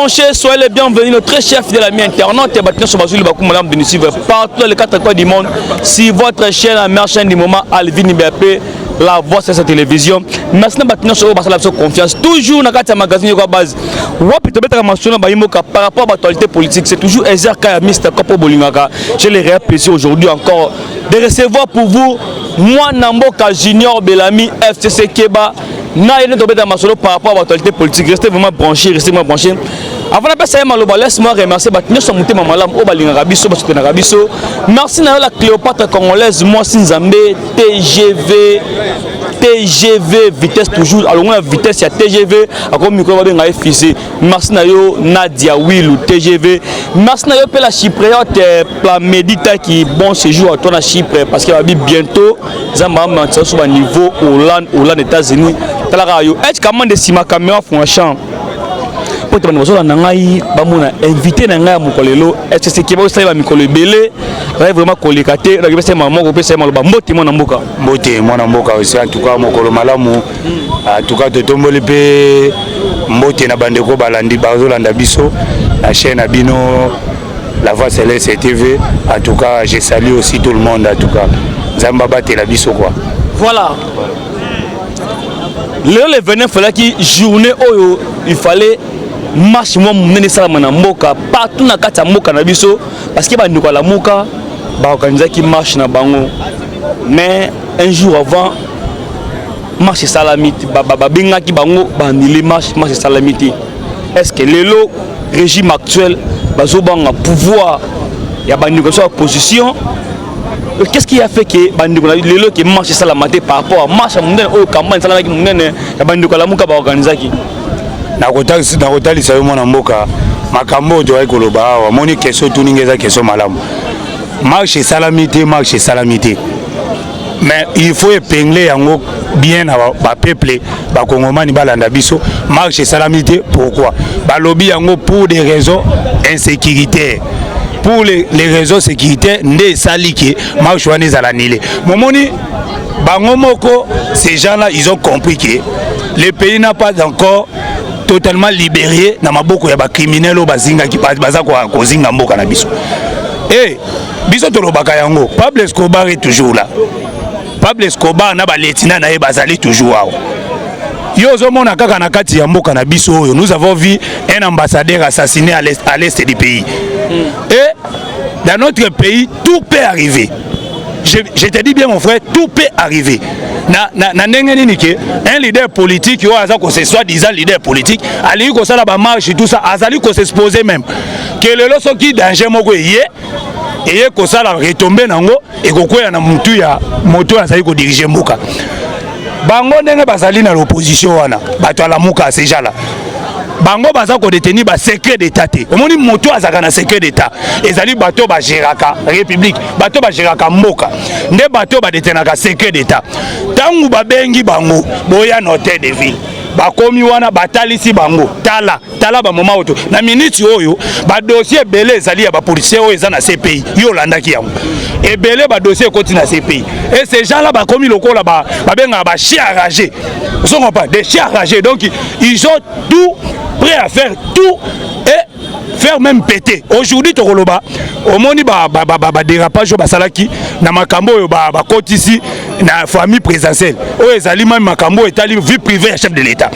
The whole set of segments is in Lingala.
branchés, soyez les bienvenus, nos très chers fidèles amis internautes et maintenant sur Bazouli Bakou, madame de nous suivre partout dans les 4 coins du monde. Si votre chaîne, la meilleure chaîne du moment, Alvin Ibp, la voix sur sa télévision. Merci maintenant sur la confiance. Toujours dans le magazine de base. Par rapport à l'actualité politique, c'est toujours Ezerka Mr. Kopo Bolingaka. J'ai le réel plaisir aujourd'hui encore de recevoir pour vous moi Namboka Junior Bellamy FCC Keba. Par rapport à l'actualité politique, restez vraiment branchés, restez vraiment branchés. Avant de passer à Maloba, laisse-moi remercier merci à la Cléopâtre congolaise, moi Sinzambe, TGV, vitesse toujours, alors on a vitesse, il y a TGV, encore micro va bien fusée. Merci à Nadia Will ou TGV. Merci à la Chypriote, la Médita qui bon séjour à toi à Chypre parce qu'il va bientôt, ça m'a maintenu sur un niveau Hollande, États-Unis. Est-ce que des si ma caméra font un champ? Pour te invité à Mokolelo, est-ce que c'est qui va aussi à Mikolo Belé? Vraiment collecté, c'est maman qui peut se mal mbote mon amboka. Mbote mon amboka aussi en tout cas Mokolo malamu. En tout cas de tomboli pe mbote na bandeko balandi bazolanda biso la chaîne Abino la voix céleste TV. En tout cas je salue aussi tout le monde en tout cas. Zamba bate la biso quoi. Voilà. Le venait fallait qui journée où il fallait marche moi mener ça na mboka partout na kata mboka na biso parce que bandeko la mboka ba organiser qui marche na bango mais un jour avant marche salamite ba benga ki bango ba nili marche salamite. Est-ce que le régime actuel bazo banga pouvoir ya bandeko sur opposition? Qu'est-ce qui a fait que bandeko lelo qui marche salamate par rapport à marche munene au campagne salamaki munene ya bandeko la mboka ba organiser ki na kotali sayo mwana mboka makambo to ay koloba wa moni keso tuningeza keso malamu marche salamité mais il faut épingler yango bien ba peuple ba kongomani balanda biso marche salamité. Pourquoi balobi yango pour des raisons insécuritaires, pour les raisons sécuritaires nde saliki marche wana ezala nile momoni bango moko. Ces gens là ils ont compris que le pays n'a pas encore totalement libéré na maboko ya ba criminels bazinga ki baza ko zinga mboka na biso. Et biso to lobaka yango Pablo Escobar est toujours là. Pablo Escobar na ba letina na ye bazali toujours awa. Yo zo mona kaka na kati ya mboka na biso oyo nous avons vu un ambassadeur assassiné à l'est du pays. Et dans notre pays tout peut arriver. Je te dis bien mon frère, tout peut arriver. Un leader politique, c'est soi-disant leader politique, ali ko sala ba marche tout ça, azali ko s'exposer même. Que le loso qui danger moko yé et ko sala retomber nango et ko koya na mutu ya moto azali ko diriger mboka. Bango ndenge bazali na l'opposition wana, bato ala muka ces gens là. Bango baza ko détenir ba secret d'état té. Omoni moto azaka na secret d'état. Ezali bato ba géraka république, bato ba géraka mboka. Nde bato ba détenaka secret d'état. Tangu ba bengi bango boya noté de ville. Bakomi wana batalisi bango tala ba moma oto na minute oyo ba dossier belé ezali ya ba policier oyo eza na CPI yo landaki yango et belé ba dossier koti na CPI et ces gens là bakomi lokola ba benga ba chien enragé. Ils sont pas des chiens enragés, donc ils ont tout prêt à faire tout et faire même péter. Aujourd'hui tokoloba omoni ba dérapage ba salaki na makambo oyo ba koti ici na famille présidentielle oyo ezali même makambo etali vie privée ya chef de l'État.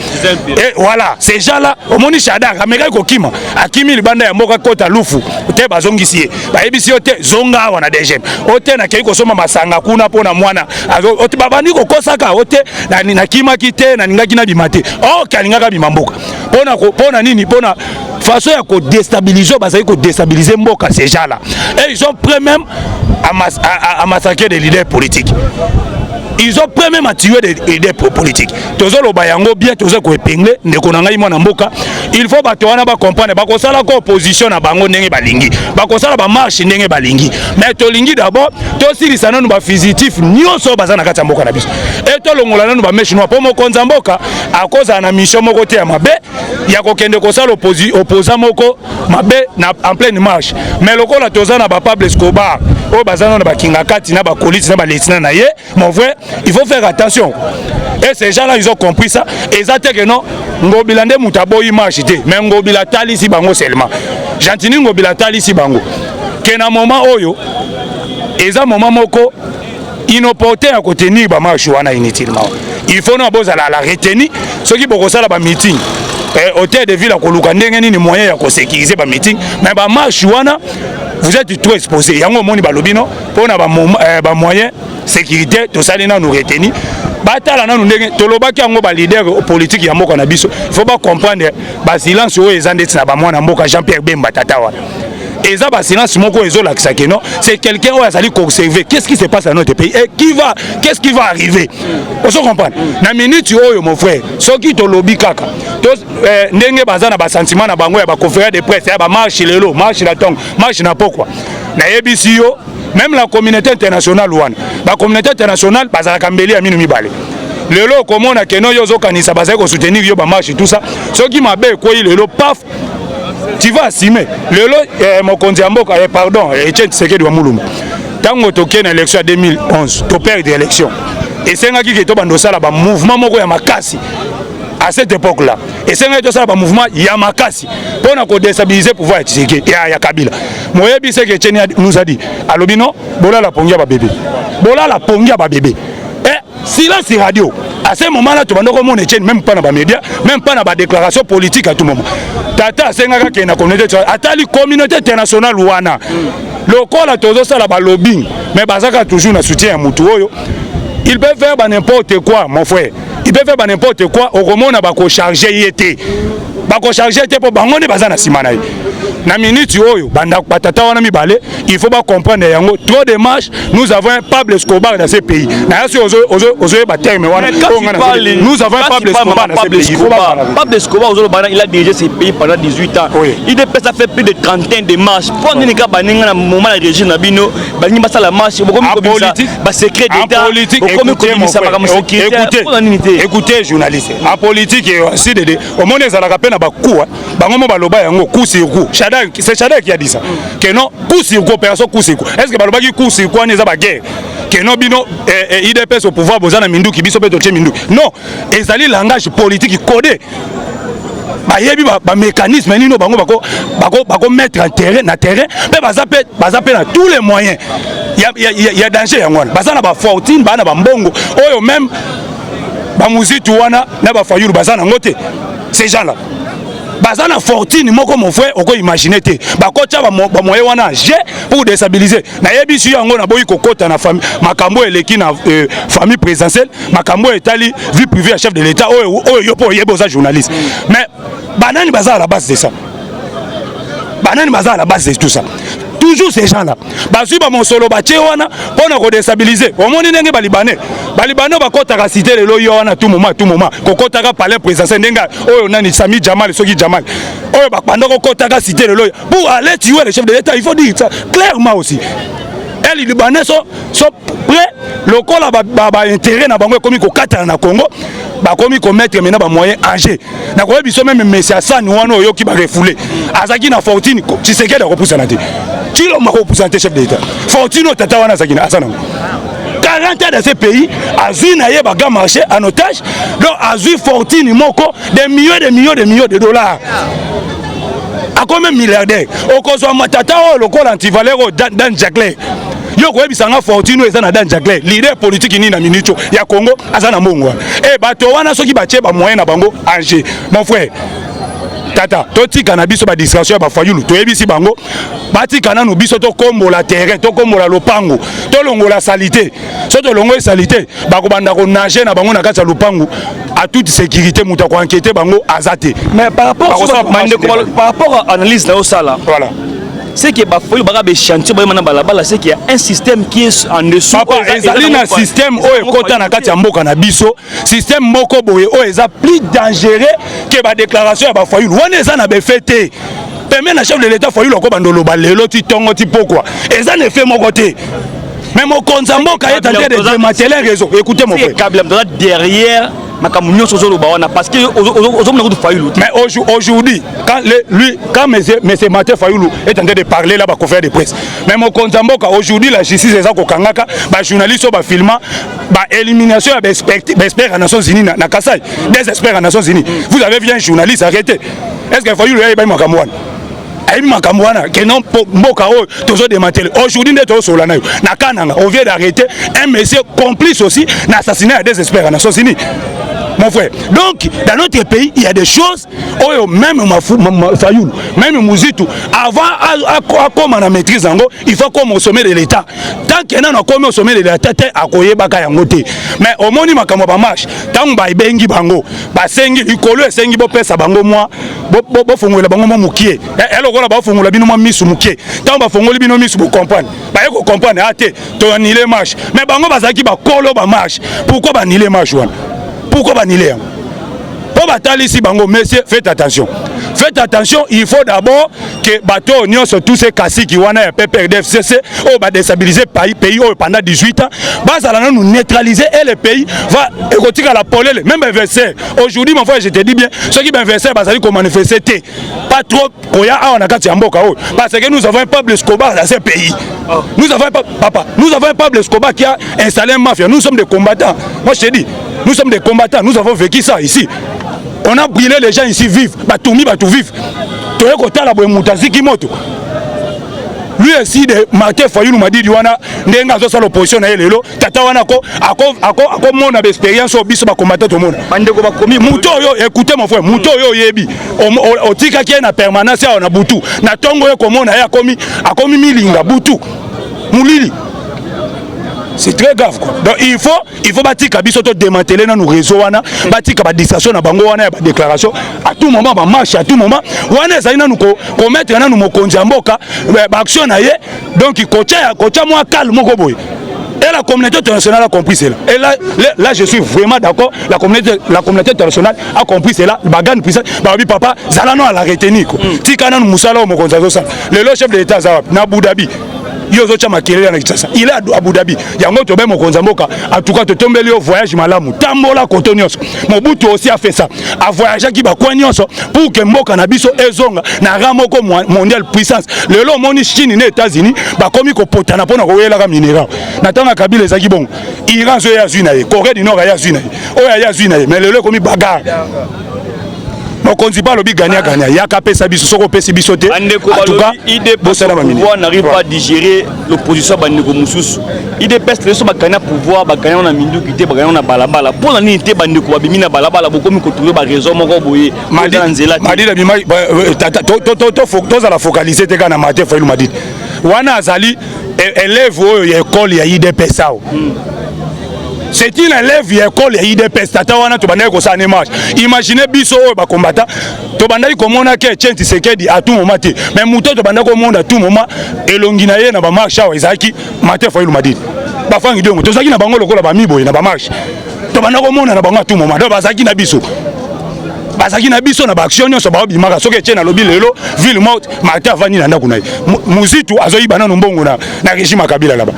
Et voilà, ces gens là omoni Chadar ameka kokima akimi libanda ya mboka kota lufu te bazongisi ye ba ebisi ote zonga wana DG ote na kei kosoma masanga kuna pona mwana ote babandi kokosaka ote na kima kite na ningaki na bimate oh kalingaka bimamboka pona nini pona façon ya ko déstabiliser bazali ko déstabiliser mboka ces gens là et ils sont prêts même à massacrer des leaders politiques. Ils ont prêt même à tuer des leaders politiques. Tozo lo bayango bien tozo ko épingler ndeko na ngai mwana mboka. Il faut bato wana ba comprendre ba ko sala ko opposition na bango ndenge balingi. Ba ko sala ba marche ndenge balingi. Mais to lingi d'abord to silisa nanu ba fugitif nyonso baza na kati ya mboka na biso. Et to longola nanu ba meshi no po mo konza mboka akoza na mission moko te ya mabe ya ko kende ko sala opposant moko mabe na en pleine marche. Mais lokola toza na ba Pablo Escobar oh bazana na bakinga kati na bakolisi na balesina na ye mon frère il faut faire attention et ces gens là ils ont compris ça exactement que non ngobila nde mutaboyi marche te mais ngobila tali si bango seulement gentini ngobila tali si bango que na moment oyo eza moment moko inopportun à contenir ba marche wana inutilement il faut nous bozala la retenir ceux qui boko sala ba meeting hôtel de ville à koluka ndenge nini moyen ya sécuriser ba meeting mais ba marche wana vous êtes trop exposé yango moni ba lobino pour na ba moyen sécurité to salina nous retenir batala na ndenge tolobaki yango ba leader politique ya mboka na biso il faut pas comprendre ba silence oyo ezandeti na ba mwana mboka Jean-Pierre Bemba tata wana et ça ba silence moko ezolakisa que non c'est quelqu'un qui a conserver qu'est-ce qui se passe dans notre pays et qu'est-ce qui va arriver on se comprend na minute oyo mon frère soki to lobby kaka to ndenge bazana ba sentiment na bango ya ba conférence de presse ya ba marche lelo marche la tong marche na pokwa na yebisi yo même la communauté internationale wana ba communauté internationale bazala kambeli ya minu mibale lelo komona que non yo zo kanisa bazali ko soutenir yo ba marche tout ça soki mabe ko lelo paf tu vas assumer lelo mokonzi ya mboka pardon Etienne Tshisekedi wa Mulumba tango toke na élection ya 2011 to perdre élection et sengaki ke to bando sala ba mouvement moko ya makasi à cette époque là et sengaki to sala ba mouvement ya makasi pona ko déstabiliser pouvoir ya Tshisekedi ya Kabila moyebi se ke Etienne nous a dit alobino bola la pongia ba bébé bola la pongia ba bébé silence radio à ce moment là tu vas nous Etienne même pas dans les médias même pas dans la déclaration politique à tout moment tata sengaka ke na communauté atali communauté internationale wana lokola tozo sala ba lobbying mais bazaka toujours na soutien ya mutu oyo il peut faire n'importe quoi mon frère il peut faire n'importe quoi au komona ba ko charger yete ba ko charger te po bangone bazana simana na minute oyo banda patata wana mibale il faut pas comprendre yango trop de marches nous avons un Pablo Escobar dans ce pays na yaso ozo ba terme wana nous avons un Pablo Escobar dans ce pays Pablo Escobar il a dirigé ce pays pendant 18 ans il a fait plus de trentaine de marches pour ne ka baninga na moment la régime na bino bani basa la marche bokomi ko ba secret d'état bokomi ko bisa ba comme écoutez journaliste en politique aussi de au monde ezala ka pena ba coup bango mo baloba yango coup sur coup c'est Chada qui a dit ça que non coup sur coup personne coup sur coup est-ce que balobaki coup sur coup on ba guerre que non bino IDPS au pouvoir bozana minduki biso beto che minduki non ezali langage politique codé ba yebi ba mécanisme nino bango bako mettre en terrain na terrain mais bazape na tous les moyens il y a danger yango bazana ba fortune bana ba mbongo oyo même ba muzitu wana na ba fayulu bazana ngote ces gens là bazana fortune moko mon frère oko imaginer te bakotcha ba moyen wana j'ai pour déstabiliser na yebisu yango na boyi kokota na famille makambo eleki na famille présidentielle makambo etali vie privée à chef de l'état oyo yo po yebo za journaliste mais banani bazala à la base de ça banani bazala à la base de tout ça toujours ces gens là bazui ba monsolo ba wana pona ko déstabiliser au monde ndenge balibane bakotaka cité lelo yo wana tout moment kokotaka palais présidentiel ndenga oyo nani Sami Jamal soki Jamal oyo bakpanda kokotaka cité lelo pour aller tuer le chef de l'état il faut dire ça clairement aussi les Libanais sont prêts lokola ba intérêt na bango komi ko katana na Congo ba komi ko mettre maintenant ba moyen âgé na ko biso même Messi Hassan wana oyo ki ba refouler azaki na fortune Tshisekedi ko poussa na te kilo mako poussa te chef d'état fortune tata wana azaki na Hassan 40 ans dans ce pays azui na ye baga marché en otage donc azui fortune moko des millions de dollars a quand même milliardaire au cause matata o lokola antivaleur dans Jacques yo ko ebisanga fortune eza na Dan Jacques leader politique ni na minute ya Congo azana mbongo et bato wana soki batie ba moyen na bango âgé mon frère tata totika na biso ba distraction ba fayulu to yebisi bango batika na no biso to kombola terrain to kombola lopango to longola salité so to longola salité ba ko banda ko nager na bango na kati ya lopango à toute sécurité muta ko enquêter bango azate mais par rapport à analyse na osala voilà c'est que bafoyo baka be chantier ba mana balabala c'est qu'il y a un système qui est en dessous papa ezali na système oyo kota na kati ya mboka na biso système moko boye oyo eza plus dangereux que ba déclaration ya bafoyo wana eza na befete permet na chef de l'état foyo ko bandolo balelo ti tongo ti pokwa eza ne fait moko te mais mon konza mboka est en train de démanteler réseau écoutez mon frère derrière makamunyo sozo lo bawana parce que ozomna ko Fayulu. Mais aujourd'hui quand monsieur Martin Fayulu est en train de parler là, conférence de presse, mais mon Konzamboka aujourd'hui la justice est ko kangaka ba journaliste ba filma ba élimination des experts en Nations Unies na Kasai, des experts en Nations Unies. Vous avez vu un journaliste arrêté. Est-ce que Fayulu est ba makamwana? Aïe makamwana que non mboka o toujours démantelé. Aujourd'hui nous sommes là na Kananga, on vient d'arrêter un monsieur complice aussi d'assassinat des experts en Nations Unies. Mon frère, donc dans notre pays, il y a des choses, même Fayulu, même Mouzitou, avant comme on a maîtrise, il faut comme au sommet de l'État. Tant qu'il y a comme au sommet de l'État, mais au moment où on marche, tant qu'on va bengi bango, basengi, il colle sengi bo pesa bango moi, bo fongola bango mo mukie, elle okola ba fongola bino mo misu mukie, tant ba fongola bino misu bo comprendre, ba eko comprendre ate, to anile marche, mais bango bazaki ba kolo ba marche, pourquoi ba anile marche wana? Pourquoi baniler? Pour batailler ici, bango, messieurs, faites attention. Faites attention, il faut d'abord que bateau union sur tous ces cassis qui wana PPRD FCC ou va déstabiliser pays pendant 18 ans. Bas à nous neutraliser et le pays va écouter à la polée même verset. Aujourd'hui mon frère, je te dis bien, ceux qui ben verset bah ça dit qu'on manifester pas trop koya on a kati amboka parce que nous avons un peuple Escobar dans ce pays. Nous avons un peuple Escobar qui a installé une mafia. Nous sommes des combattants. Moi je te dis, nous sommes des combattants, nous avons vécu ça ici. On a brûlé les gens ici vivent, Batoumi, Batou vivent. Tu es côté la Moutazi qui moto. Lui aussi, Martin Fayulu m'a dit, Diwana, Nenga Zosa l'opposition, Tata Wanako, à mon expérience au biso combattant tout le monde. Mouto yo, écoutez mon frère, Mouto yo yebi. Au tika qui est na permanence, on a Boutou. Na tongo yo comme on a commis Milinga, Boutou. Moulili. C'est très grave quoi. Donc il faut bâtir kabiso to démanteler dans nos réseaux wana, bâtir ka distraction na bango wana ba déclaration à tout moment ba marche à tout moment. Wana ça ina nous commettre na nous mokonzi mboka ba action na ye. Donc kocha moi calme moko boy. Et la communauté internationale a compris cela. Et là je suis vraiment d'accord, la communauté internationale a compris cela. Bagan puissant, ba bi papa zalano à la retenir quoi. Tikana nous musala au mokonzi ça. Le chef de l'état za na Abu Dhabi. Il est à Abu Dhabi. En tout cas, tu tombes au voyage malamu. Tambola Kotonios. Mobutu aussi a fait ça. A voyager qui va Konyos pour que Mboka Nabiso Ezonga na ramoko mondial puissance. Le long moni Chine et États-Unis ba komi ko potana pona ko yela ka minéral. Natanga Kabila ezaki bon. Iran zo ya zuinaye, Corée du Nord ya zuinaye. O ya zuinaye, mais le komi bagarre. Donc on dit pas le gagner. Il y a qu'à payer biso, soko pesi biso te. En tout cas, pouvoir n'arrive pas à digérer l'opposition bandeko mususu. IDPS les so bakanya pouvoir bakanya na mindu kité bakanya na balabala. Pour la nité bandeko babimi na balabala bokomi ko trouver ba raison moko boye. Madi la bima to za la focaliser te kana Martin Fayulu madi. Wana azali élève ya école ya IDPS sao. C'est une élève à l'école et IDPS. Imaginez biso ba combattant. To bandai comme on a que Tchenti Sekedi à tout moment. Mais mouto to bandai comme on à tout moment. Et l'onginaye na ba marche wa Isaki. Martin Fayulu m'a dit. Ba fangi dongo. To saki na bango lokola ba miboy na ba marche. To bandai comme on na bango à tout moment. Do ba saki na biso. Bazaki na biso na ba action nyonso ba bimaka soki etienne lobi lelo ville morte Martin Vani na ndako na ye. Muzitu azoyi banana mbongo na régime Kabila là-bas.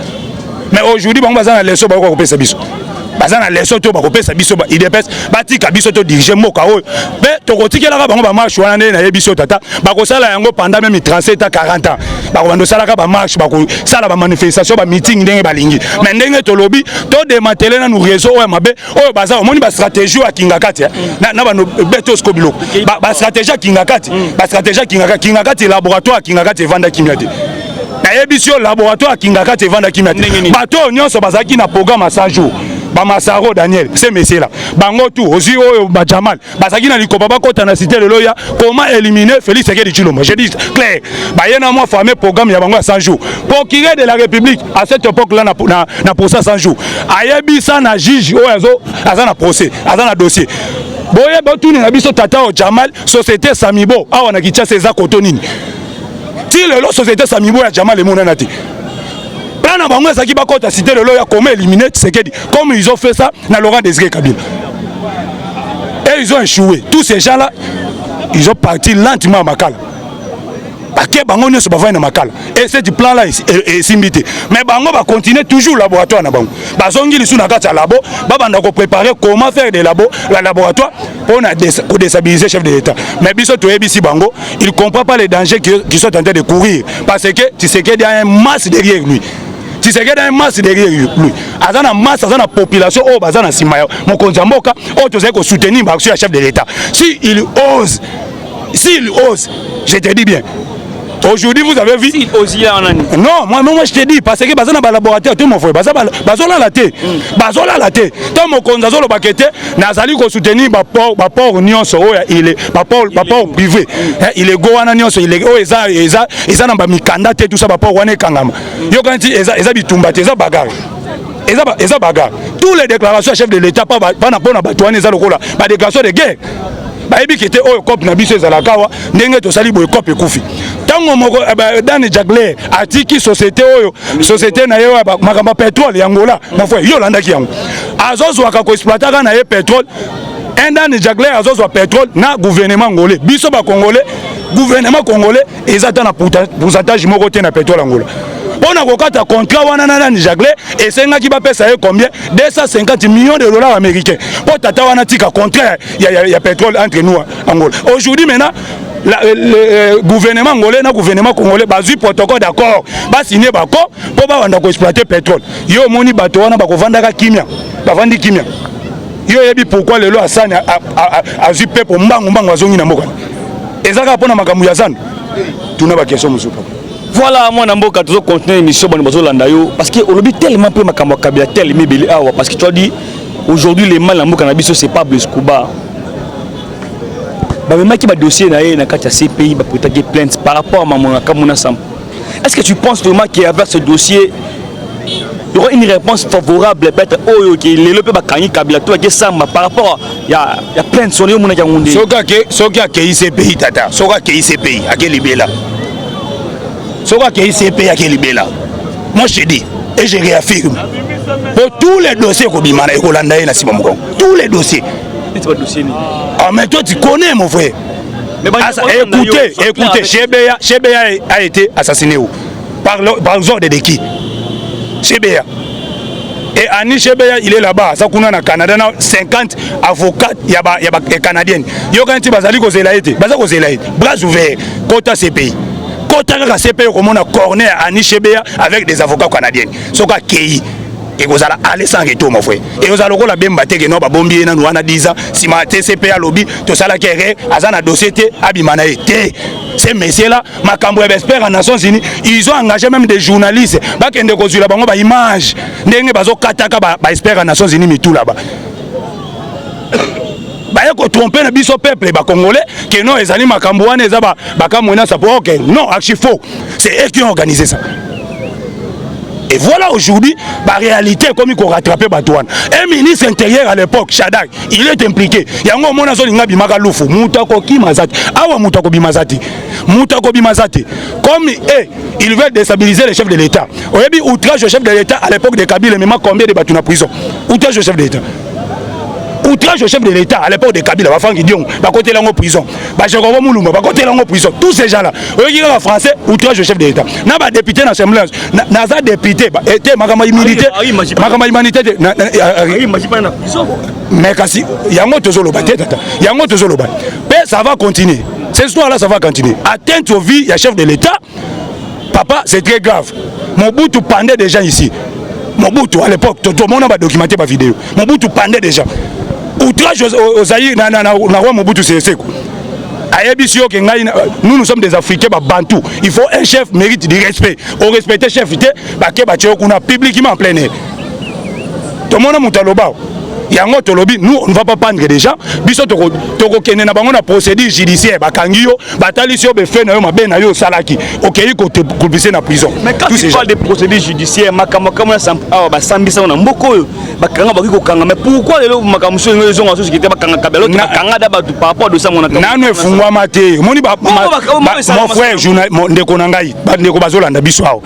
Mais aujourd'hui bango bazana leso ba ko pesa biso. Bazana leso to ba ko pesa biso ba IDPS batika biso to diriger moka oyo. Mais to kotikela ka bango ba marche wana na ye biso tata ba ko sala yango pendant même 37 à 40 ans. Ba ko bando sala ka ba marche ba ko sala ba manifestation ba meeting ndenge balingi. Mais ndenge to lobi to démanteler na nous réseau oyo mabe oyo baza omoni ba stratégie ya kingakati na ba no beto skobilo. Ba stratégie kingakati, ba stratégie kingakati laboratoire kingakati vanda kimyate. Na yebisio laboratoire kingakati vanda kimyate. Bato nyonso bazaki na programme à 100 jours. Bamasaro Daniel, ces messieurs-là. Bango tout, aussi Bajamal. Basaki na likoba ba kota na cité le loya. Comment éliminer Félix Sekedi Tshilombo? Je dis clair. Bayena moi formé programme ya bango à 100 jours. Procureur de la République à cette époque-là na procès 100 jours. Ayebi ça na juge oyazo azana procès, azana dossier. Boye botuni na biso tata o Jamal société Samibo awa na kicha César Kotonini. Ti le société Samibo ya Jamal le monana ti. Na bango ezaki bakota cité le loya comment éliminer Tshisekedi comme ils ont fait ça na Laurent Désiré Kabila et ils ont échoué. Tous ces gens là ils ont parti lentement à Makala bake bango nyonso bavai na makala et ce plan là esimbi te mais bango bacontinue toujours laboratoire na bango bazongi lisu na kati ya labo babanda kopréparer comment faire des laboratoire mpona kodéstabiliser chef de l'État mais biso toyebisi bango il comprend pas les dangers qui sont en train de courir parce que Tshisekedi a un masse derrière lui. Tshisekedi a un masse derrière lui. Azana masse, azana population, oh bazana simaya. Mon konzamboka, oh tu sais que soutenir l'action du chef de l'État. S'il ose, je te dis bien. Aujourd'hui, vous avez vu. Non, moi je te dis, parce que bazana ba laboratoire, tout mon frère, bazola la tête. Bazola la tête. Tant mon konzazolo bakete, nazali ko soutenir ba port nyonso oh il est ba port privé. Il est goana nyonso, il est oh eza na ba mikanda te tout ça ba port wana kangama. Yo kanti eza bitumba te eza bagarre. Eza bagarre. Tous les déclarations chef de l'État pas na pona batouane eza lokola ba déclaration de guerre. Bayebi kete oyo cop na biso ezalakawa ndenge tosali boye cop ekufi tango moko Dani Jagler atiki société oyo société na ye makamba pétrole yangola mon frère yo landaki yango azozwaka ko exploiter na ye pétrole Dani Jagler azozwa pétrole na gouvernement ngolais biso ba congolais gouvernement congolais ezata na pourcentage moko te na pétrole angola. On a un contrat Dani Jagler et c'est un qui va payer combien 250 millions de dollars américains. Pour tata wana tika contrat il y a pétrole entre nous Angola. Aujourd'hui maintenant le gouvernement angolais na gouvernement congolais bazu protocole d'accord ba signer bako pour ba wanda ko exploiter pétrole. Yo moni bato wana ba ko vanda kimia. Ba vandi kimia. Yo yebi pourquoi le lo asani a zu pepo mbangu azongi na mboka. Ezaka pona makambu ya zanu. Tuna ba question musupa. Voilà, moi Namboka toujours continuer l'émission parce que on tellement peu makambo kabila tellement mibili awa parce que tu as dit aujourd'hui les mal Namboka na biso c'est pas Blaise Kuba. Ba même qui ba dossier na kati ya CPI ba porter plainte par rapport à Maman Kamuna Sam. Est-ce que tu penses vraiment qu'avec ce dossier il y aura une réponse favorable peut-être oyo qui le pe ba kanyi kabila to ke samba par rapport il y a plainte son yo mona kangunde. Soka ke ICPI tata, soka ke ICPI akelibela. Soka ke ICPI akelibela. Moi je te dis et je réaffirme pour tous les dossiers ko bimana e ko landa na sima moko. Tous les dossiers. C'est pas dossier ni. Ah mais toi tu connais mon frère. Écoutez, Chebeya a été assassiné où? Par l'ordre de qui? Chebeya. Et Ani Chebeya, il est là-bas. Ça qu'on a au Canada, 50 avocats canadiens. Il y a un bazali ko zelaite, bazali ko zelaite. Bras ouverts, quota CPI. Quota la CPI comme on a corné Ani Chebeya avec des avocats canadiens. Soka Kei. Et vous allez aller sans retour mon frère. Et vous allez la bemba te que non ba bombier na nous ana 10 ans. Si ma TCPA lobby, tout ça la kéré, azana dossier te abimana été. Ces messieurs là, Makambo espère en Nations Unies, ils ont engagé même des journalistes. Ba kende ko zula bango ba image. Ndenge bazo kataka ba espère en Nations Unies mi tout là-bas. Ba yako tromper na biso peuple ba congolais que non ezali Makambo wana eza ba kamona ça pour OK. Non, archi faux. C'est eux qui ont organisé ça. Et voilà aujourd'hui, la réalité comme il faut rattraper Batouane. Un ministre intérieur à l'époque, Shadak, il est impliqué. Il y a un moment où il y a un Moutako Kimazati. Awa Moutako Bimazati. Moutako Bimazati. Comme il veut déstabiliser le chef de l'État. Vous avez dit outrage au chef de l'État à l'époque de Kabila, mais combien de Batounes en prison? Outrage au chef de l'État. Outrage au chef de l'État à l'époque de Kabila, va côté la prison, va côté la prison, tous ces gens-là. Vous voyez en français, outrage au chef de l'État. N'a pas député dans l'Assemblée, n'a pas député, était ma humanité, mais il y a un autre zolo, il y a un autre zolo. Mais ça va continuer. Cette histoire-là, ça va continuer. Atteinte aux vies, il y a chef de l'État. Papa, c'est très grave. Mobutu pendait des gens ici. Mobutu à l'époque, tout le monde a documenté ma vidéo. Mobutu pendait des gens. Outrage aux Zaïre, Mobutu c'est quoi? Nous sommes des Africains, Bantou. Il faut un chef mérite du respect. Au respecter chef, on a publiquement en plein air. Tout le monde a monté le bas. Il y a un autre lobby, nous on ne va pas prendre des gens. Biso toko kene na bango na procédure judiciaire bakangio batalisio be fait na yo mabe na yo salaki. OK, ko te kulbise na prison. Mais quand tu parles de procédure judiciaire, makambo na ba sambisa na mboko bakanga bakiko kanga. Mais pourquoi les makambo so ngelo zonga so sikite bakanga kabelo bakanga da ba par rapport de ça mon attention. Nanu efungwa mate. Moni ba mon frère journal ndeko na ngai ba ndeko bazolanda biso awo.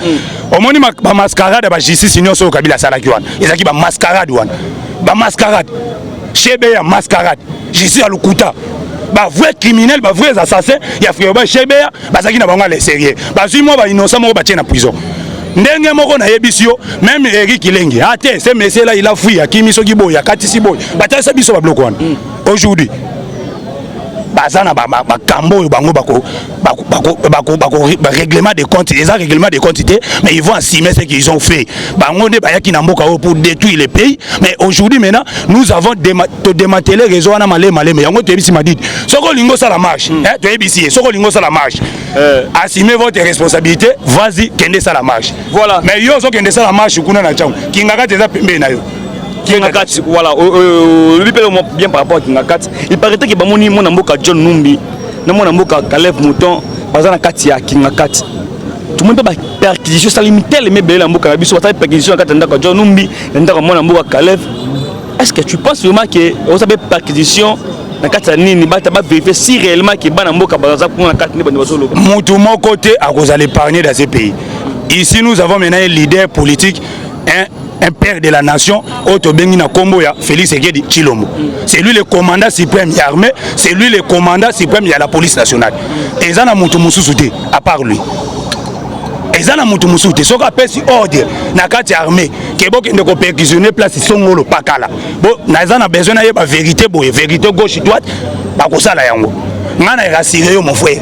Omoni ba mascarade ba justice nyonso Kabila salaki wana. Ezaki ba mascarade wana. Ba mascarade. Chebeya mascarade. je suis à Lukuta. Bah vrai criminel, bah vrais assassins, il y a frère Chebea, bah ça qui n'a pas les sérieux. Bah si moi bah innocent moi bah tiens en prison. Ndenge moko na yebisio même Eric Kilenge. Ah tiens, ce monsieur là il a fui à Kimiso Gibo, ya Katisi Boy. Bah ça ça biso ba bloqué aujourd'hui. Bazana ba kambo bango bako règlement de compte, ils ont règlement de compte mais ils vont assumer ce qu'ils ont fait. Bango ne ba yaki na mboka pour détruire le pays, mais aujourd'hui maintenant nous avons démantelé réseau na malé mais yango te bisi madid. Soko lingo ça la marche, hein, tu bisi, soko lingo ça la marche. Assumez votre responsabilité, vas-y, kende ça la marche. Voilà. Mais yo so kende ça la marche kuna na chang. Kingaka teza pembe na yo. Kingakat, voilà, lui parle bien par rapport à Kingakat. Il paraît que Bamoni mon amboka John Numbi, na mon amboka Caleb Mouton, bazana Katia Kingakat. Tout le monde peut perquisition, ça limite les meubles amboka biso, ça perquisition Katanda John Numbi, ndaka mon amboka Caleb. Est-ce que tu penses vraiment que vous avez perquisition na Katia nini bata ba vérifier si réellement que bana amboka baza pour na Katia ni bana basolo. Mutu mon côté à cause d'aller épargner dans ces pays. Ici nous avons maintenant un leader politique, un père de la nation, Otobengi na Komboya, Félix Sekedi Chilombo. C'est lui le commandant suprême de l'armée, c'est lui le commandant suprême de la police nationale. Et ça n'a mutu mususuté à part lui. Et ça n'a mutu mususuté. Ce qu'on si ordre na kati armée, que bon ne perquisitionner place songolo pakala. Bon, na ça n'a besoin na yeba vérité boye, vérité gauche droite, ba ko sala yango. Ngana rassurer yo mon frère.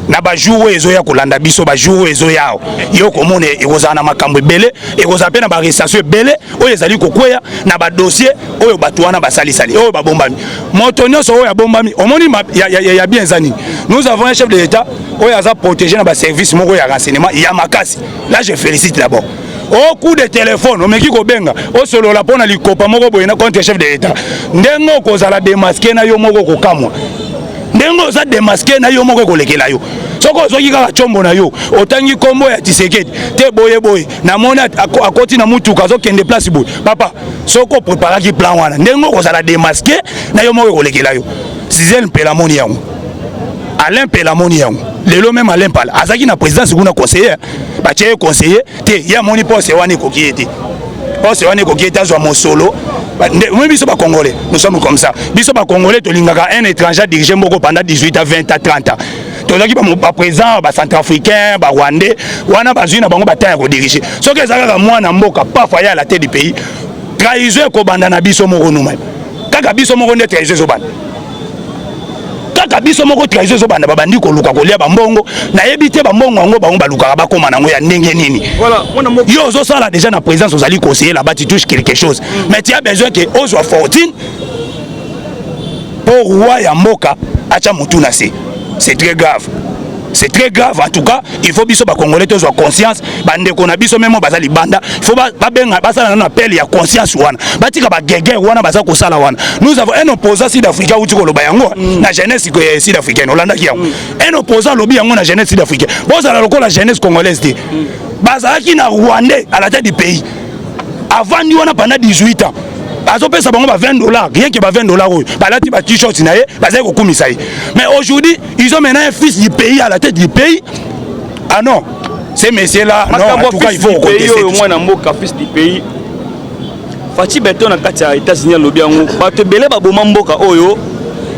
Na ba jour ezo ya kolanda biso ba jour ezo yao yo komone ekozana makambo belé ekozape na ba arrestation belé oyo ezali kokweya na ba dossier oyo batwana ba sali oyo ba bombami motonyo so oyo bombami omoni ya bien zani. Nous avons un chef de l'État oyo aza protégé na ba service moko ya renseignement ya makasi. Là je félicite d'abord. Au coup de téléphone o meki ko benga o solo la pona likopa moko boyena contre chef de l'État ndengo kozala démasquer na yo moko kokamwa ndengo za démasquer na yo moko kolekela yo soko zoki kaka chombo na yo otangi kombo ya Tshisekedi te boye na mona akoti na mutuka zo kende place boye papa soko prépara ki plan wana ndengo kozala démasquer na yo moko kolekela yo Sizel Pelamoni yango Alain Pelamoni yango lelo même Alain Pala azaki na présidence kuna conseiller ba tie conseiller te ya moni poste wana ko kiete poste wana ko kiete zo mo solo. Moi, biso ba Congolais, nous sommes comme ça. Biso ba Congolais, to lingaka un étranger dirigé moko pendant 18 à 20 à 30 ans. To laki ba présent, ba centrafricain, ba rwandais, wana bazui na bango ba tanya ko diriger. Ce que ezaka mwana mboka pas faya à la tête du pays. Trahison ko banda na biso moko numa. Kaka biso moko ne trahison zo banda. Kaka biso moko trahison zo banda babandi ko luka ko lia ba mbongo na yebite ba mbongo ngo ba luka ba koma nango ya ndenge nini. Voilà, yo zo sala déjà na présence aux alliés conseiller là-bas tu touches quelque chose. Mais tu as besoin que on soit fortune pour roi ya mboka acha mutu na se. C'est très grave. C'est très grave en tout cas, il faut biso ba Congolais tous avoir conscience, bande ko na biso même bazali banda, il faut ba benga basala na appel ya conscience wana. Batika ba gege wana baza ko sala wana. Nous avons un opposant sud-africain uti ko loba yango na jeunesse sud-africaine Holanda ki yango. Un opposant lobi yango na jeunesse sud-africaine. Bozala loko la jeunesse congolaise te. Bazalaki na Rwandais à la tête du pays. Avant ni wana pendant 18 ans. Bazo pesa bango ba $20, rien que ba $20 oyo. Balati ba t-shirt na ye, bazali ko kumisa ye. Mais aujourd'hui, ils ont maintenant un fils du pays à la tête du pays. Ah non, ces messieurs-là, non, en tout cas, il faut contester. Au moins, un fils du pays. Fati Beton a kati ya États-Unis à l'Obiango. Bato belé ba boma mboka oyo.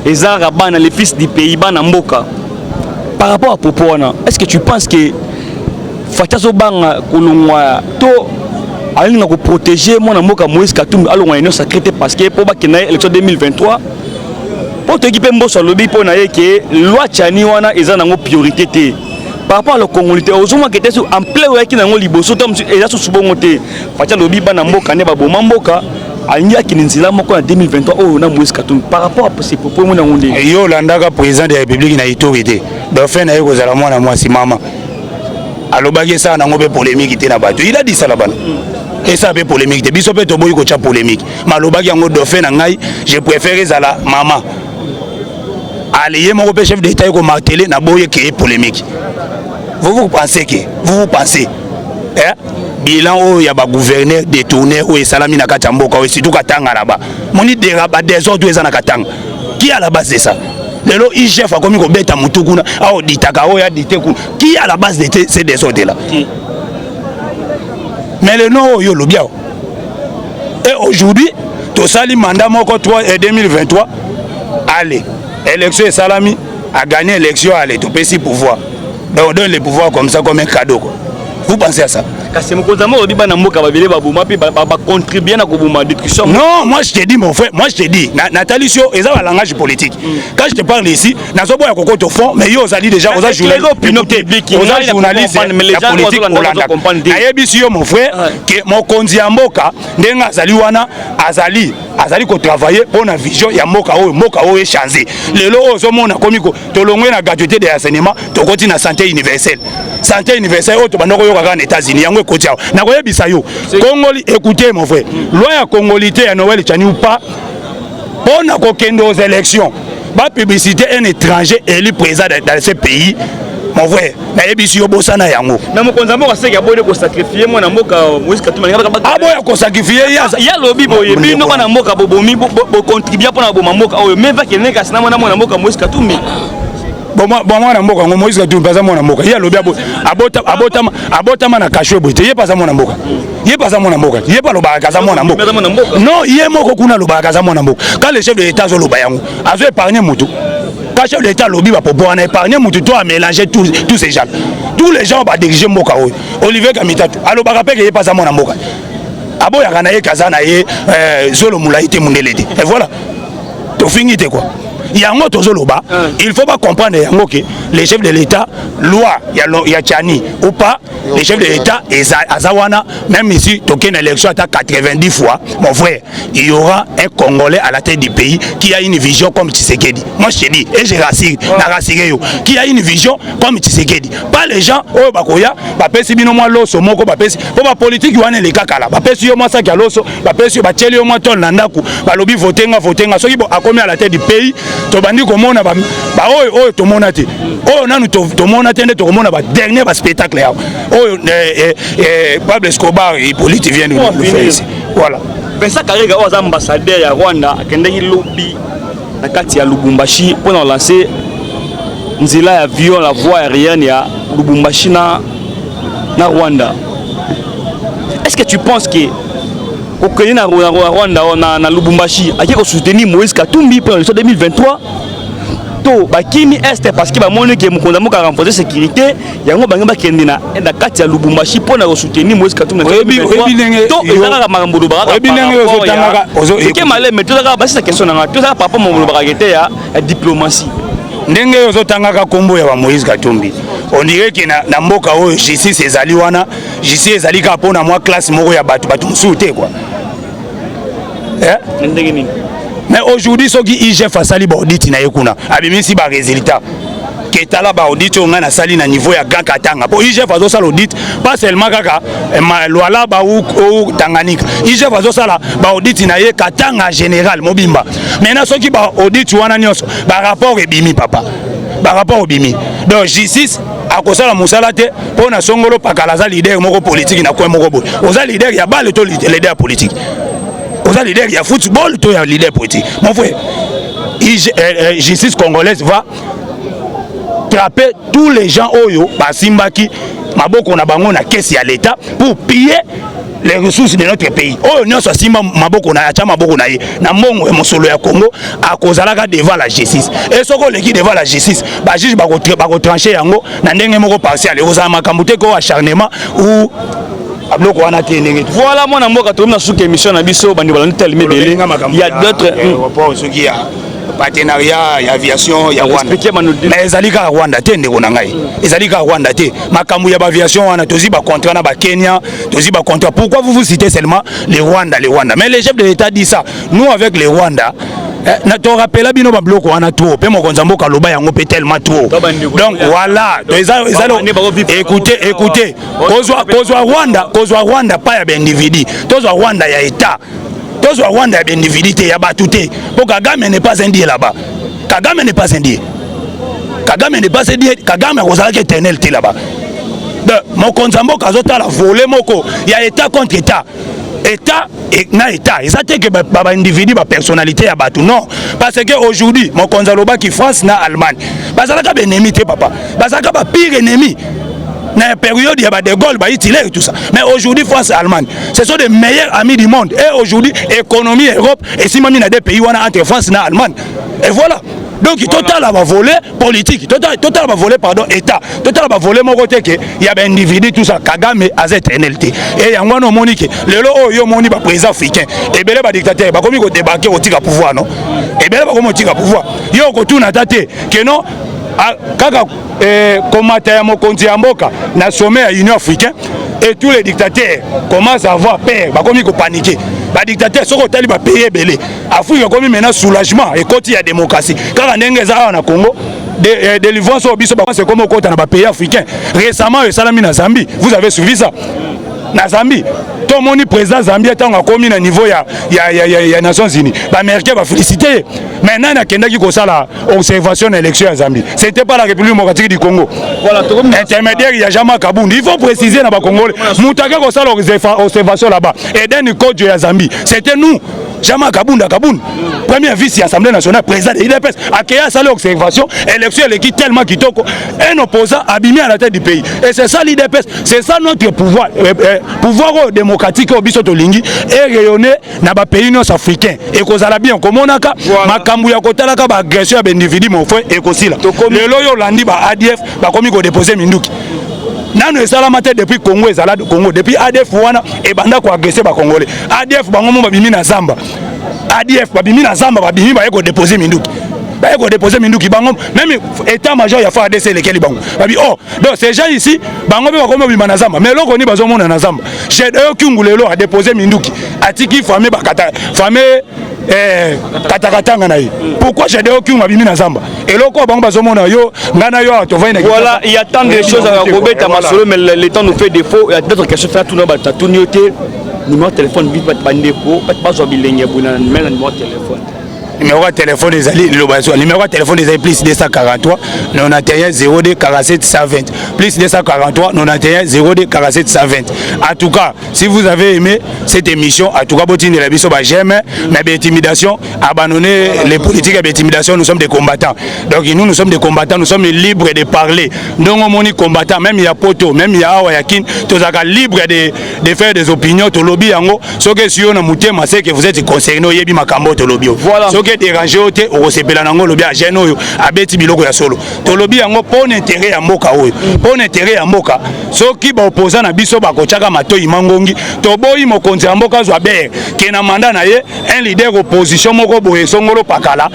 Ezara bana les fils du pays bana mboka. Par rapport à Popoana, est-ce que tu penses que Fatazo banga kulungwa to alinga ko protéger mon mboka Moïse Katumbi alongwa eno sacré parce que pour ba kena élection 2023 pour t'équiper mboso lobby pour na yeke loi tchani wana eza nango priorité té. Par rapport à la congolité ozoma kete sur en plein ouais qui nango liboso tom eza sur subongote fatia lobby bana mboka ne ba boma mboka alinga kininzila moko en 2023 oh na Moïse Katumbi par rapport à ces propos mon ngonde yo landaka président de la République na autorité dauphin na yeko zala mwana mwasi mama alobaki ça nango be polémique té na bato il a dit ça là-bas et ça be polémique té biso pe to boyi ko cha polémique malobaki yango dauphin na ngai je préfère zala mama allié mon chef d'État ko martelé na boye qui polémique. Vous pensez hein bilan o ya ba gouverneur détourné o salami na katamboka o surtout katanga là-bas moni déraba désordre eza na katanga qui à la base de ça lelo i chef a commis ko beta mutukuna a ditaka o ya diteku qui à la base de ces désordres là mais le nom yo lobiao et aujourd'hui tosali mandat moko 2023 allez élection et salami a gagné élection allez tout petit pouvoir donc on donne le pouvoir comme ça comme un cadeau quoi. Vous pensez à ça? Non, moi je te dis mon frère, moi je te dis, Nathalie Sio, ils ont un langage politique. Quand je te parle ici, n'a pas beaucoup de fond, mais ils ont déjà aux journalistes, la politique hollandaise. Ayebisio mon frère, que mon konzi amboka, ndenga zaliwana, azali ko travailler pour une vision ya moka o est changé. Le lo ozomona komiko, tolongwe na gratuité de l'enseignement, to koti na santé universelle. Santé universelle au to bandoko yo kaka na États-Unis, yango kotia. Na koyebisa yo. Congoli, écoutez mon frère, loi ya congolité ya Noël Tchani ou pas, on a kokende aux élections. Ba publicité un étranger élu président dans ce pays. Mon frère, na yebisi yo bosana yango. Na mokonza moko seki abone ko sacrifier mo na mboka Moïse Katumbi ngaba ba. Aboya ko sacrifier ya lobi boye bino na mboka bobomi bo contribuer pour na bo mboka oyo même va kenene kasi na mona mboka Moïse Katumbi. Bon na mboka ngo Moïse Katumbi paza mona mboka. Ya lobi abota na kashwe bote. Ye paza mona mboka. Ye paza mona mboka. Ye pa loba kaza mona mboka. Non, ye moko kuna loba kaza mona mboka. Quand le chef de l'État zo loba yango, azo épargner mutu. Quand le chef de l'État lobby va pour épargner mutu to a mélanger tous ces gens. Tous les gens va diriger mboka oyo. Olivier Kamitatu. Alo ba rappelle que ye paza mona mboka. Abo ya kana ye kaza na ye zolo mulaite mundelede. Et voilà. To finite quoi. Yango tozoloba, il faut pas comprendre yango que les chefs de l'État, loi ya Tchani ou pas, les chefs de l'État et Azawana, même ici, token élection à 90 fois, mon frère, il y aura un Congolais à la tête du pays qui a une vision comme Tshisekedi. Moi je te dis, et je rassure, qui a une vision comme Tshisekedi. Pas les gens, oh bakoya, bapesi bino moi loso moko bapesi, pour ma politique wana les kakala, bapesi yo moi ça qui a loso, bapesi ba tcheli yo moi ton landaku, ba lobby votenga, soki bo akomi à la tête du pays. Tobandi komona ba oyo tomona te oyo nanu tomona te nde tomona ba dernier ba spectacle ya oyo Pablo Escobar et Politi vient nous le faire ici voilà. Vincent Karega aux ambassadeurs ya Rwanda akendeki lobby na kati ya Lubumbashi pour lancer nzela ya avion la voie aérienne ya Lubumbashi na Rwanda. Est-ce que tu penses que au Kenya Rwanda na Lubumbashi a qui soutenir Moïse Katumbi pour l'élection 2023 to bakimi est parce que ba moni que mukonza moka renforcer sécurité yango bango ba kende na kati ya Lubumbashi pour na soutenir Moïse Katumbi to ezaka makambo ba que malé mais tout ça ba c'est question na tout ça papa mon ba ya diplomatie ndenge ozotangaka kombo ya Moïse Katumbi on dirait que na mboka oyo justice ezali wana justice ezali ka pona moi classe moko ya batu musuté quoi. Mais aujourd'hui ce qui IGF asali ba audit na yekuna abimisi ba résultat que tala ba audit on na sali na niveau ya Grand Katanga pour IGF azo sala audit pas seulement kaka Luala ba ou Tanganyika IGF azo sala ba audit na ye Katanga général mobimba maintenant ce qui ba audit wana nyonso ba rapport ebimi papa ba rapport ebimi donc justice akosala musala te pona songolo pakala za leader moko politique na ko moko boy oza leader ya balle to leader politique oza leader ya football to ya leader politique mon frère justice congolaise va trapper tous les gens oyo basimbaki maboko na bango na caisse ya l'état pour piller les ressources de notre pays. Oh non, ça simba maboko na acha maboko na ye na mbongo e mosolo ya Congo akozalaka devant la justice. Et soko leki devant la justice, ba juge ba ko trancher yango na ndenge moko partiel. Ozama makambo te ko acharnement ou abloko wana te ndenge. Voilà moi na mboka to na suka émission na biso bandi balani telme belé. Il y a d'autres rapports ce qui a partenariat ya aviation ya Rwanda. Mais ezalika Rwanda te ndeko na ngai. Ezalika Rwanda te. Makambu ya aviation wana tozi ba contrat na ba Kenya, tozi ba contrat. Pourquoi vous citez seulement les Rwanda? Mais les chefs de l'État disent ça. Nous avec les Rwanda na to rappela bino ba bloko wana trop. Pe mo konza mboka loba yango pe tellement trop. Donc voilà, écoutez. Kozwa Rwanda pas ya individu. Tozwa Rwanda ya État. Tous Rwanda ya individu ya batute. Pour Kagame n'est pas un dieu là-bas. Kagame n'est pas un dieu. Kagame n'est pas un dieu. Kagame ozala ke éternel te là-bas. Donc mon konzambo kazota la voler moko. Il y a État contre État. État et na État. Et ça c'est que ba individu ba personnalité ya batu non. Parce que aujourd'hui mon konzaloba qui France na Allemagne. Bazalaka ba ennemi te papa. Bazalaka ba pire ennemi. Dans la période, il y a des Gaulle, et tout ça. Mais aujourd'hui, France et Allemagne, ce sont des meilleurs amis du monde. Et aujourd'hui, économie, Europe, et si il y a des pays entre France et Allemagne. Et voilà. Donc, total va voler politique, total va voler, pardon, État. Total va voler mon côté que il y a des individus, tout ça, Kagame, AZ, NLT. Et il y a un monique, le lot, il y a un président africain. Et bien, les dictateurs, comme ils ont débarqué au tigre pouvoir, non? Et bien, comme au tigre pouvoir. Il y a un tout natate, que non, kaka, combattre à mon compte à Mboka, na sommet à l'Union africaine, et tous les dictateurs commencent à avoir peur, comme ils ont paniqué. Les dictateurs sont payés belé. Afrique a commis maintenant soulagement et quand il y a démocratie. Quand on est en Congo, des délivrance au biso, c'est comme au côté dans les pays africains. Récemment, le Salami na Zambie, vous avez suivi ça? Na Zambie, tout le monde président Zambie est en commis à niveau des Nations Unies. Les Américains vont féliciter. Maintenant, il y a une observation d'élection à Zambie. Ce n'était pas la République démocratique du Congo. Voilà, intermédiaire, il y a jamais Kabound. Il faut préciser dans le Congo. Moutaka a une observation là-bas. Et dans le code de la Zambie, c'était nous. Jamais Kabound. Premier vice Assemblée nationale, président de l'IDPS. A créé une observation, élection, elle est tellement kitoko. Un opposant abîmé à la tête du pays. Et c'est ça l'IDPS. C'est ça notre pouvoir. Pouvoir démocratique au biso tolingi et rayonner dans les pays nord-africains. Et qu'on a bien comme on a makambu ya kotalaka ba agression ya individu mon frère et kosila. Le loyo landi ba ADF ba komi ko déposer minduki. Nanu esala mate depuis Congo ezala de Congo depuis ADF wana e banda ko agresser ba Congolais. ADF bango mo babimi na Zamba. ADF babimi na Zamba babimi ba ko déposer minduki. Bah, il faut déposer Minduki Bango, même état-major, il y a fait ADC lesquels Bango. Donc, ces gens ici, Bango, il va comme Manazamba. Mais là, on est besoin de Manazamba. J'ai eux qui ont à déposer Minduki. Atiki, famé, Katakatanga. Pourquoi j'ai eux qui ont abîmé Nazamba? Et là, quoi, Bango, voilà, il y a tant de choses à Robert Tamasolo, mais le temps nous fait défaut. Il y a d'autres questions à faire tout le monde. Tout le numéro de téléphone, vite, pas de bandeko, pas de base, mais le numéro de téléphone. Numéro de téléphone des alliés, numéro de téléphone des alliés, plus 243 91 02 47 120. Plus 243 91 02 47 120. En tout cas, si vous avez aimé cette émission, en tout cas, Botine de la Bisso, j'aime, mais l'intimidation, abandonner les politiques et l'intimidation, nous sommes des combattants. Donc nous sommes des combattants, nous sommes libres de parler. Donc on est combattants, même il y a Poto, même il y a Awayakin, tous sont libres de faire des opinions, to lobby yango. Ce que si on a mouté, c'est que vous êtes concerné, yebi makambo to lobby. Voilà. Déranger au osepela nango lobi a jeune oyo abeti biloko ya solo to lobi yango pour intérêt ya mboka oyo pour intérêt ya mboka soki ba opposant na biso ba kochaka matoi mangongi to boyi mokonzi ya mboka zwa ber ke na mandat na ye un leader opposition moko boye songolo pakala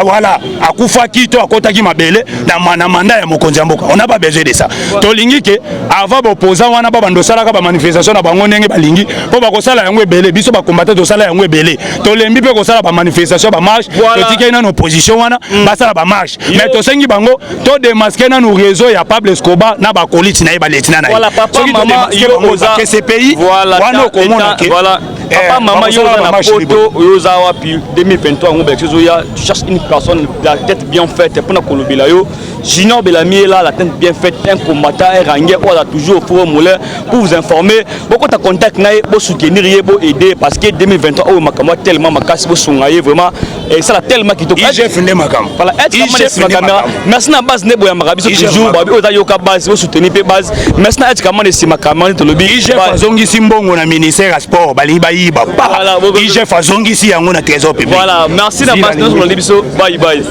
voilà akufaki to akotaki mabele na mandat ya mokonzi ya mboka on n'a pas besoin de ça to lingi ke avant ba opposant wana ba bandosala ka ba manifestation na bango ndenge balingi po ba kosala yango ebele biso ba combattre to sala yango ebele to lembi pe kosala ba manifestation ba marche to tika ina opposition wana basala ba marche mais to sengi bango to démasquer na no réseau ya Pablo Escobar na ba colite na baletina na voilà papa maman yo que ces pays wana komona ke voilà papa maman yo na poto yo za wapi 2023 ngombe kezoya tu cherches une personne la tête bien faite pour na kolobela yo Junior Belami là la tête bien faite un combattant un rangé on a toujours au forum moulin pour vous informer beaucoup ta contact na pour soutenir et pour aider parce que 2023 oh makamo tellement makasi bo songaye vraiment et ça la tellement qui toque j'ai fini makam voilà être caméra merci na base nebo ya makabiso toujours babi oza yoka base bo soutenir pe base merci na être caméra si makama to lobi j'ai fazongi simbongo na ministère à sport bali bayiba voilà j'ai fazongi si yango na trésor public voilà merci na base no sur le biso bye bye